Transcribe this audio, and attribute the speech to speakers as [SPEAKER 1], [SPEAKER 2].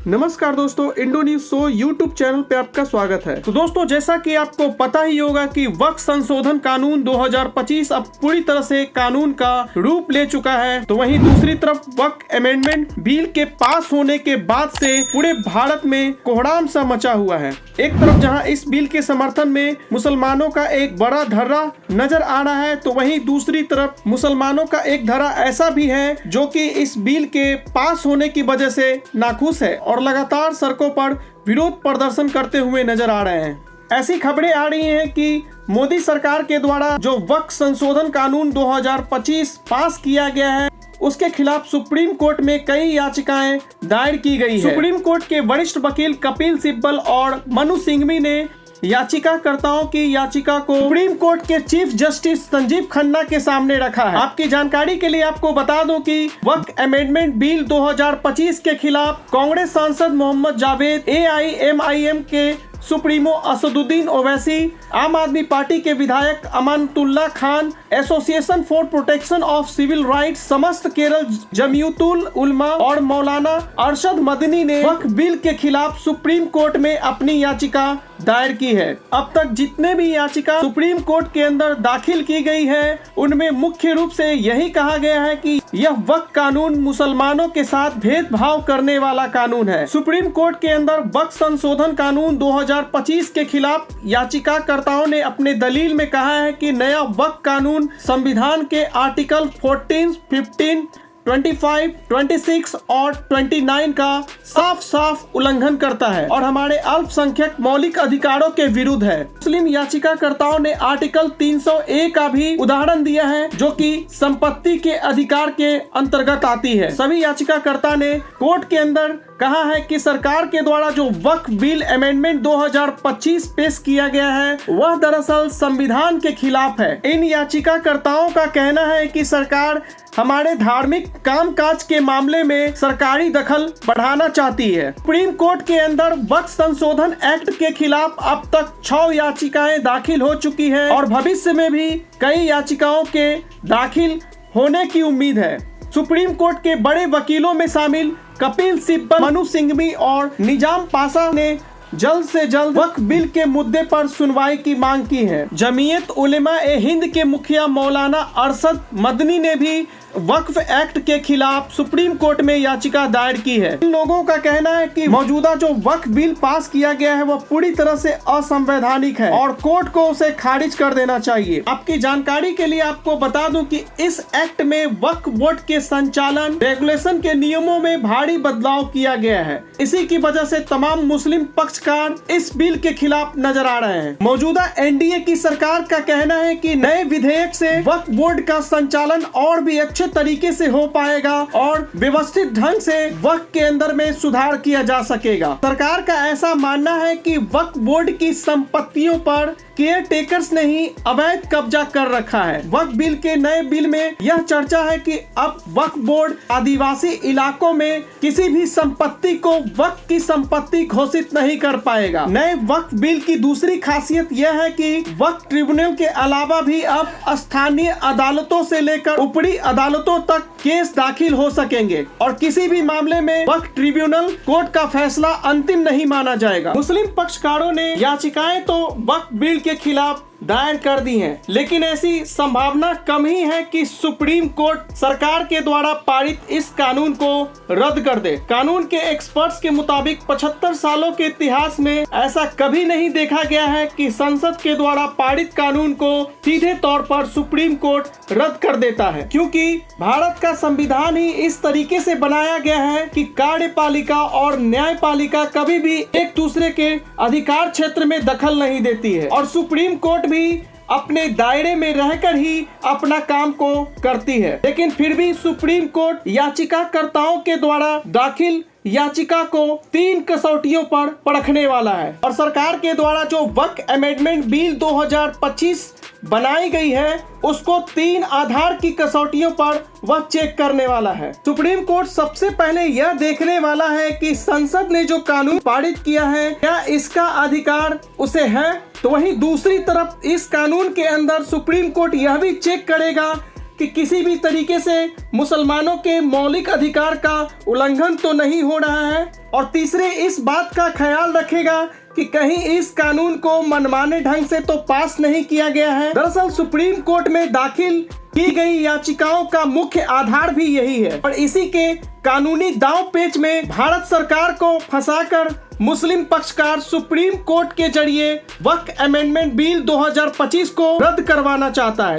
[SPEAKER 1] नमस्कार दोस्तों, Indo news show YouTube channel पे आपका स्वागत है। तो दोस्तों, जैसा कि आपको पता ही होगा कि वक्फ संशोधन कानून 2025 अब पूरी तरह से कानून का रूप ले चुका है। तो वहीं दूसरी तरफ वक्फ अमेंडमेंट बिल के पास होने के बाद से पूरे भारत में कोहराम सा मचा हुआ है। एक तरफ जहां इस बिल के समर्थन में मुसलमानों का एक बड़ा धर्रा नजर आ रहा है, तो वहीं दूसरी तरफ मुसलमानों का एक धड़ा ऐसा भी है जो कि इस बिल के पास होने की वजह से नाखुश है और लगातार सड़कों पर विरोध प्रदर्शन करते हुए नजर आ रहे हैं। ऐसी खबरें आ रही हैं कि मोदी सरकार के द्वारा जो वक्फ संशोधन कानून 2025 पास किया गया है, उसके खिलाफ सुप्रीम कोर्ट में कई याचिकाएं दायर की गई है। सुप्रीम कोर्ट के वरिष्ठ वकील कपिल सिब्बल और मनु सिंघवी ने याचिकाकर्ताओं की याचिका को सुप्रीम कोर्ट के चीफ जस्टिस संजीव खन्ना के सामने रखा है। आपकी जानकारी के लिए आपको बता दूं कि वक्फ अमेंडमेंट बिल 2025 के खिलाफ कांग्रेस सांसद मोहम्मद जावेद, AIMIM के सुप्रीमो असदुद्दीन ओवैसी, आम आदमी पार्टी के विधायक Amanatullah Khan, association for protection of civil rights, Samastha Kerala Jamiatul उलमा और मौलाना अरशद मदनी ने वक्फ बिल के खिलाफ सुप्रीम कोर्ट में अपनी याचिका दायर की है। अब तक जितने भी याचिका सुप्रीम कोर्ट के अंदर दाखिल की गई है, उनमें मुख्य रूप से यही कहा गया है कि यह वक्फ कानून मुसलमानों के साथ भेदभाव करने वाला कानून है। सुप्रीम कोर्ट के अंदर वक्फ संशोधन कानून 2025 के खिलाफ याचिकाकर्ताओं ने अपने दलील में कहा है कि नया वक्फ कानून संविधान के आर्टिकल 14, 15, 25, 26 और 29 का साफ उल्लंघन करता है और हमारे अल्पसंख्यक मौलिक अधिकारों के विरुद्ध है। मुस्लिम याचिकाकर्ताओं ने आर्टिकल 300A का भी उदाहरण दिया है, जो कि संपत्ति के अधिकार के अंतर्गत आती है। सभी याचिकाकर्ता ने कोर्ट के अंदर कहा है कि सरकार के द्वारा जो वक्फ बिल अमेंडमेंट 2025 पेश किया गया है, वह दरअसल संविधान के खिलाफ है। इन याचिकाकर्ताओं का कहना है कि सरकार हमारे धार्मिक कामकाज के मामले में सरकारी दखल बढ़ाना चाहती है। सुप्रीम कोर्ट के अंदर वक्फ संशोधन एक्ट के खिलाफ अब तक 6 याचिकाएं दाखिल हो चुकी है और भविष्य में भी कई याचिकाओं के दाखिल होने की उम्मीद है। सुप्रीम कोर्ट के बड़े वकीलों में शामिल कपिल सिब्बल, मनु सिंघवी और निजाम पाशा ने जल्द से जल्द वक्फ बिल के मुद्दे पर सुनवाई की मांग की है। जमीयत उलेमा ए हिंद के मुखिया मौलाना अरशद मदनी ने भी वक्फ एक्ट के खिलाफ सुप्रीम कोर्ट में याचिका दायर की है। इन लोगों का कहना है कि मौजूदा जो वक्फ बिल पास किया गया है, वह पूरी तरह से असंवैधानिक है और कोर्ट को उसे खारिज कर देना चाहिए। आपकी जानकारी के लिए आपको बता दूं कि इस एक्ट में वक्फ बोर्ड के संचालन रेगुलेशन के नियमों में भारी बदलाव किया गया है। इसी की वजह से तमाम मुस्लिम पक्षकार इस बिल के खिलाफ नजर आ रहे हैं। मौजूदा NDA की सरकार का कहना है कि नए विधेयक से वक्फ बोर्ड का संचालन और भी अच्छे तरीके से हो पाएगा और व्यवस्थित ढंग से वक्फ के अंदर में सुधार किया जा सकेगा। सरकार का ऐसा मानना है कि वक्फ बोर्ड की संपत्तियों पर केयर टेकर्स ने ही अवैध कब्जा कर रखा है। वक्फ बिल के नए बिल में यह चर्चा है कि अब वक्फ बोर्ड आदिवासी इलाकों में किसी भी संपत्ति को वक्फ की संपत्ति घोषित नहीं कर पाएगा। नए वक्फ बिल की दूसरी खासियत यह है कि वक्फ ट्रिब्यूनल के अलावा भी अब स्थानीय अदालतों से लेकर ऊपरी अदालतों तक केस दाखिल हो सकेंगे और किसी भी मामले में वक्फ ट्रिब्यूनल कोर्ट का फैसला अंतिम नहीं माना जाएगा। मुस्लिम पक्षकारों ने याचिकाएं तो वक्फ बिल के खिलाफ दायर कर दी हैं, लेकिन ऐसी संभावना कम ही है कि सुप्रीम कोर्ट सरकार के द्वारा पारित इस कानून को रद्द कर दे। कानून के एक्सपर्ट्स के मुताबिक 75 सालों के इतिहास में ऐसा कभी नहीं देखा गया है कि संसद के द्वारा पारित कानून को सीधे तौर पर सुप्रीम कोर्ट रद्द कर देता है, क्योंकि भारत का संविधान ही इस तरीके से बनाया गया है कि कार्यपालिका और न्यायपालिका कभी भी एक दूसरे के अधिकार क्षेत्र में दखल नहीं देती है और सुप्रीम कोर्ट भी अपने दायरे में रहकर ही अपना काम को करती है। लेकिन फिर भी सुप्रीम कोर्ट याचिकाकर्ताओं के द्वारा दाखिल याचिका को 3 कसौटियों पर परखने वाला है और सरकार के द्वारा जो वक्फ अमेंडमेंट बिल 2025 बनाई गई है, उसको 3 आधार की कसौटियों पर वह चेक करने वाला है। सुप्रीम कोर्ट सबसे पहले यह देखने वाला है कि संसद ने जो कानून पारित किया है, क्या इसका अधिकार उसे है। तो वहीं दूसरी तरफ इस कानून के अंदर सुप्रीम कोर्ट यह भी चेक करेगा कि किसी भी तरीके से मुसलमानों के मौलिक अधिकार का उल्लंघन तो नहीं हो रहा है, और तीसरे इस बात का ख्याल रखेगा कि कहीं इस कानून को मनमाने ढंग से तो पास नहीं किया गया है। दरअसल सुप्रीम कोर्ट में दाखिल की गई याचिकाओं का मुख्य आधार भी यही है, और इसी के कानूनी दांव पेच में भारत सरकार को फंसाकर मुस्लिम पक्षकार सुप्रीम कोर्ट के जरिए वक्फ अमेंडमेंट बिल 2025 को रद्द करवाना चाहता है।